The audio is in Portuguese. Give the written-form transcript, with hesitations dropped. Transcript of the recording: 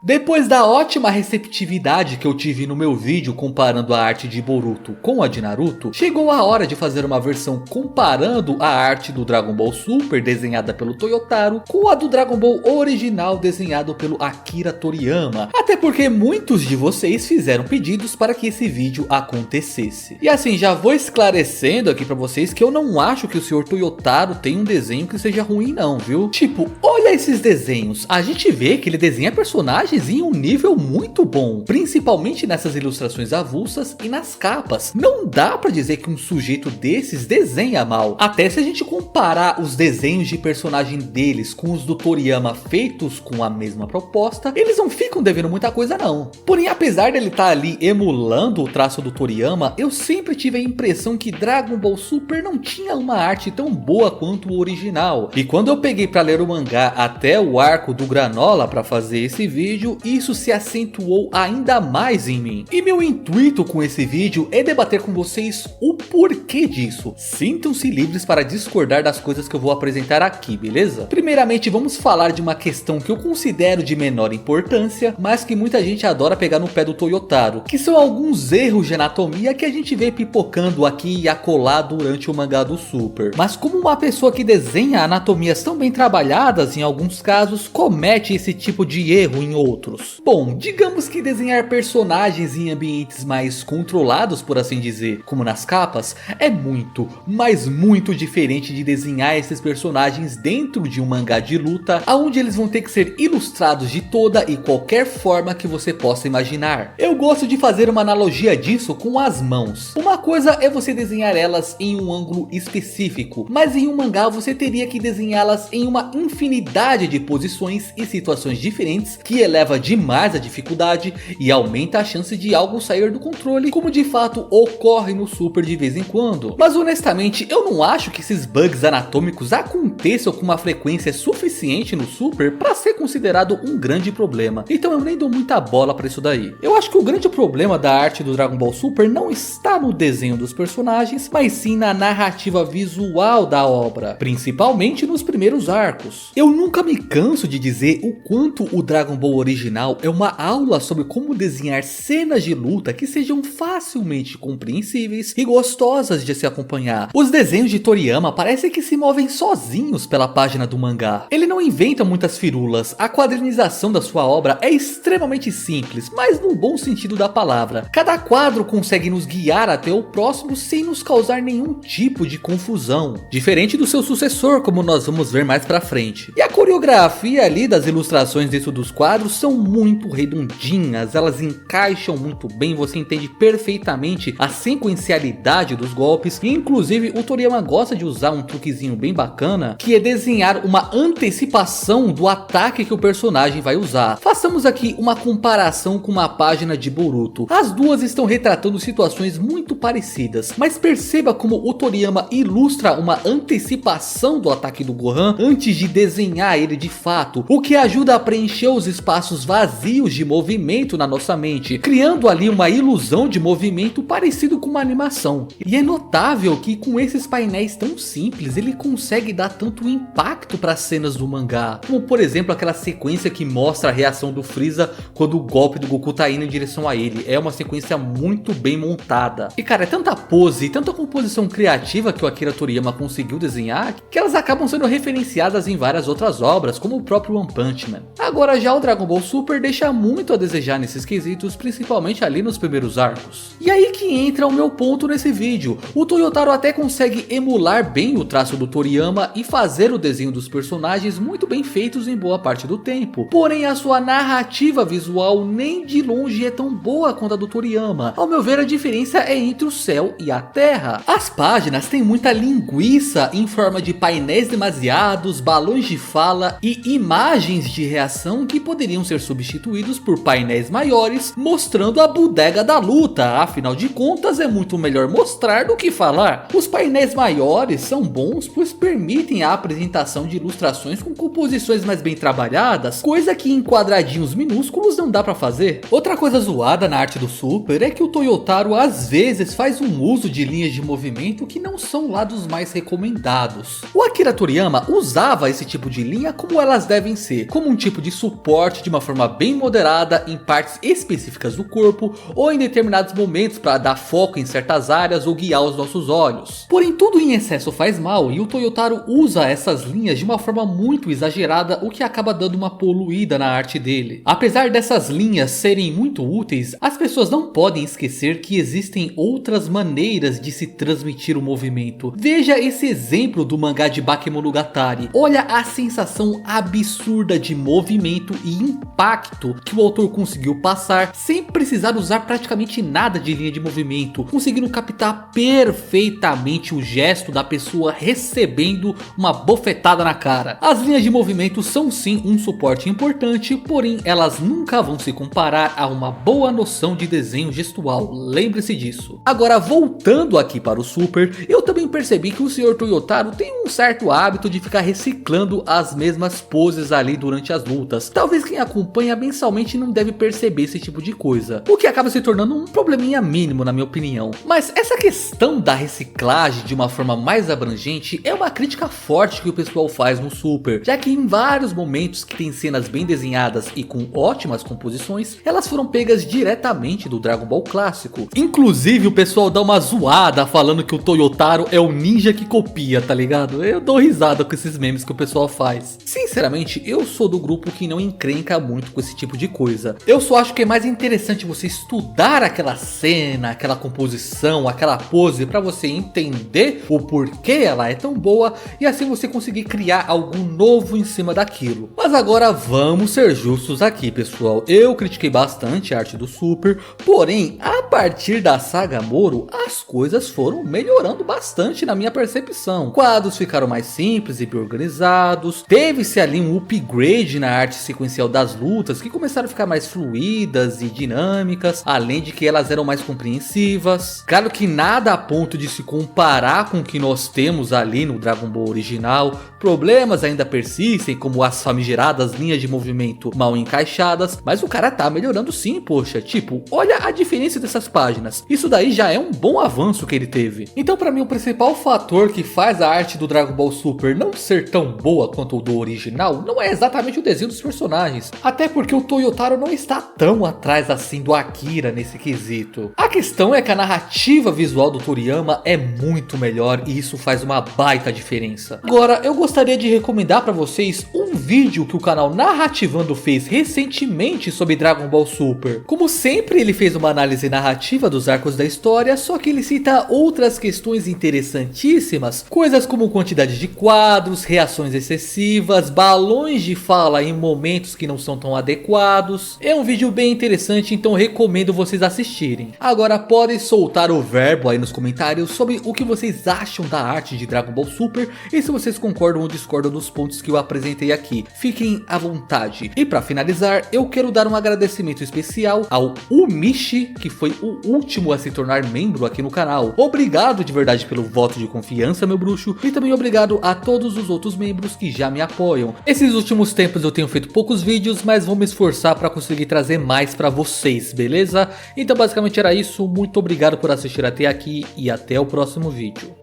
Depois da ótima receptividade que eu tive no meu vídeo comparando a arte de Boruto com a de Naruto, chegou a hora de fazer uma versão comparando a arte do Dragon Ball Super desenhada pelo Toyotaro com a do Dragon Ball original desenhado pelo Akira Toriyama, até porque muitos de vocês fizeram pedidos para que esse vídeo acontecesse. E assim, já vou esclarecendo aqui pra vocês que eu não acho que o Sr. Toyotaro tem um desenho que seja ruim não, viu? Tipo, olha esses desenhos, a gente vê que ele desenha personagens em um nível muito bom, principalmente nessas ilustrações avulsas e nas capas. Não dá pra dizer que um sujeito desses desenha mal, até se a gente comparar os desenhos de personagem deles com os do Toriyama feitos com a mesma proposta, eles não ficam devendo muita coisa não. Porém, apesar dele estar ali emulando o traço do Toriyama, eu sempre tive a impressão que Dragon Ball Super não tinha uma arte tão boa quanto o original. E quando eu peguei pra ler o mangá até o arco do Granola pra fazer esse vídeo, isso se acentuou ainda mais em mim. E meu intuito com esse vídeo é debater com vocês o porquê disso. Sintam-se livres para discordar das coisas que eu vou apresentar aqui, beleza? Primeiramente, vamos falar de uma questão que eu considero de menor importância, mas que muita gente adora pegar no pé do Toyotaro, que são alguns erros de anatomia que a gente vê pipocando aqui e acolá durante o mangá do Super. Mas como uma pessoa que desenha anatomias tão bem trabalhadas em alguns casos, comete esse tipo de erro em outros. Bom, digamos que desenhar personagens em ambientes mais controlados, por assim dizer, como nas capas, é muito, mas muito diferente de desenhar esses personagens dentro de um mangá de luta, onde eles vão ter que ser ilustrados de toda e qualquer forma que você possa imaginar. Eu gosto de fazer uma analogia disso com as mãos. Uma coisa é você desenhar elas em um ângulo específico, mas em um mangá você teria que desenhá-las em uma infinidade de posições e situações diferentes que eleva demais a dificuldade e aumenta a chance de algo sair do controle, como de fato ocorre no Super de vez em quando. Mas honestamente, eu não acho que esses bugs anatômicos aconteçam com uma frequência suficiente no Super para ser considerado um grande problema. Então eu nem dou muita bola para isso daí. Eu acho que o grande problema da arte do Dragon Ball Super não está no desenho dos personagens, mas sim na narrativa visual da obra, principalmente nos primeiros arcos. Eu nunca me canso de dizer o quanto o Dragon Ball original é uma aula sobre como desenhar cenas de luta que sejam facilmente compreensíveis e gostosas de se acompanhar. Os desenhos de Toriyama parecem que se movem sozinhos pela página do mangá. Ele não inventa muitas firulas, a quadrinização da sua obra é extremamente simples, mas no bom sentido da palavra. Cada quadro consegue nos guiar até o próximo sem nos causar nenhum tipo de confusão, diferente do seu sucessor, como nós vamos ver mais pra frente. E a coreografia ali das ilustrações dentro dos quadros são muito redondinhas, elas encaixam muito bem, você entende perfeitamente a sequencialidade dos golpes, e inclusive o Toriyama gosta de usar um truquezinho bem bacana, que é desenhar uma antecipação do ataque que o personagem vai usar. Façamos aqui uma comparação com uma página de Boruto. As duas estão retratando situações muito parecidas, mas perceba como o Toriyama ilustra uma antecipação do ataque do Gohan antes de desenhar ele de fato, o que ajuda a preencher os espaços vazios de movimento na nossa mente, criando ali uma ilusão de movimento parecido com uma animação. E é notável que com esses painéis tão simples, ele consegue dar tanto impacto para as cenas do mangá, como por exemplo aquela sequência que mostra a reação do Freeza quando o golpe do Goku tá indo em direção a ele. É uma sequência muito bem montada. E cara, é tanta pose e tanta composição criativa que o Akira Toriyama conseguiu desenhar, que elas acabam sendo referenciadas em várias outras obras, como o próprio One Punch Man. Agora já o Dragon Ball Super deixa muito a desejar nesses quesitos, principalmente ali nos primeiros arcos. E aí que entra o meu ponto nesse vídeo. O Toyotaro até consegue emular bem o traço do Toriyama e fazer o desenho dos personagens muito bem feitos em boa parte do tempo. Porém, a sua narrativa visual nem de longe é tão boa quanto a do Toriyama. Ao meu ver, a diferença é entre o céu e a terra. As páginas têm muita linguiça em forma de painéis demasiados, balões de fala e imagens de reação que poderiam ser substituídos por painéis maiores mostrando a bodega da luta. Afinal de contas, é muito melhor mostrar do que falar. Os painéis maiores são bons pois permitem a apresentação de ilustrações com composições mais bem trabalhadas, coisa que em quadradinhos minúsculos não dá pra fazer. Outra coisa zoada na arte do Super é que o Toyotaro às vezes faz um uso de linhas de movimento que não são lá dos mais recomendados. O Akira Toriyama usava esse tipo de linha como elas devem ser, como um tipo de suporte de uma forma bem moderada em partes específicas do corpo ou em determinados momentos para dar foco em certas áreas ou guiar os nossos olhos. Porém, tudo em excesso faz mal e o Toyotaro usa essas linhas de uma forma muito exagerada, o que acaba dando uma poluída na arte dele. Apesar dessas linhas serem muito úteis, as pessoas não podem esquecer que existem outras maneiras de se transmitir o movimento. Veja esse exemplo do mangá de Bakemonogatari. Olha a sensação absurda de movimento e impacto que o autor conseguiu passar sem precisar usar praticamente nada de linha de movimento, conseguindo captar perfeitamente o gesto da pessoa recebendo uma bofetada na cara. As linhas de movimento são sim um suporte importante, porém elas nunca vão se comparar a uma boa noção de desenho gestual, lembre-se disso. Agora, voltando aqui para o Super, eu também percebi que o Sr. Toyotaro tem um certo hábito de ficar reciclando as mesmas poses ali durante as lutas. Talvez quem acompanha mensalmente não deve perceber esse tipo de coisa, o que acaba se tornando um probleminha mínimo na minha opinião. Mas essa questão da reciclagem de uma forma mais abrangente é uma crítica forte que o pessoal faz no Super, já que em vários momentos que tem cenas bem desenhadas e com ótimas composições, elas foram pegas diretamente do Dragon Ball clássico. Inclusive o pessoal dá uma zoada falando que o Toyotaro é o ninja que copia, tá ligado? Eu dou risada com esses memes que o pessoal faz. Sinceramente, eu sou do grupo que não encrenca muito com esse tipo de coisa. Eu só acho que é mais interessante você estudar aquela cena, aquela composição, aquela pose pra você entender o porquê ela é tão boa e assim você conseguir criar algo novo em cima daquilo. Mas agora vamos ser justos aqui, pessoal. Eu critiquei bastante a arte do Super, porém a partir da saga Moro as coisas foram melhorando bastante na minha percepção. Quadros ficaram mais simples e bem organizados, teve-se ali um upgrade na arte sequencial das lutas que começaram a ficar mais fluídas e dinâmicas, além de que elas eram mais compreensivas. Claro que nada a ponto de se comparar com o que nós temos ali no Dragon Ball original, problemas ainda persistem como as famigeradas linhas de movimento mal encaixadas, mas o cara tá melhorando sim, poxa, tipo, olha a diferença dessas páginas, isso daí já é um bom avanço que ele teve. Então pra mim o principal fator que faz a arte do Dragon Ball Super não ser tão boa quanto o do original não é exatamente o desenho dos personagens, até porque o Toyotaro não está tão atrás assim do Akira nesse quesito. A questão é que a narrativa visual do Toriyama é muito melhor e isso faz uma baita diferença. Agora eu gostaria de recomendar para vocês um vídeo que o canal Narrativando fez recentemente sobre Dragon Ball Super. Como sempre, ele fez uma análise narrativa dos arcos da história, só que ele cita outras questões interessantíssimas, coisas como quantidade de quadros, reações excessivas, balões de fala em momentos que não são tão adequados. É um vídeo bem interessante, então recomendo vocês assistirem. Agora podem soltar o verbo aí nos comentários sobre o que vocês acham da arte de Dragon Ball Super e se vocês concordam ou discordam dos pontos que eu apresentei aqui. Fiquem à vontade. E para finalizar, eu quero dar um agradecimento especial ao Umishi, que foi o último a se tornar membro aqui no canal. Obrigado de verdade pelo voto de confiança, meu bruxo, e também obrigado a todos os outros membros que já me apoiam. Esses últimos tempos eu tenho feito poucos vídeos, mas vou me esforçar para conseguir trazer mais para vocês, beleza? Então basicamente era isso, muito obrigado por assistir até aqui e até o próximo vídeo.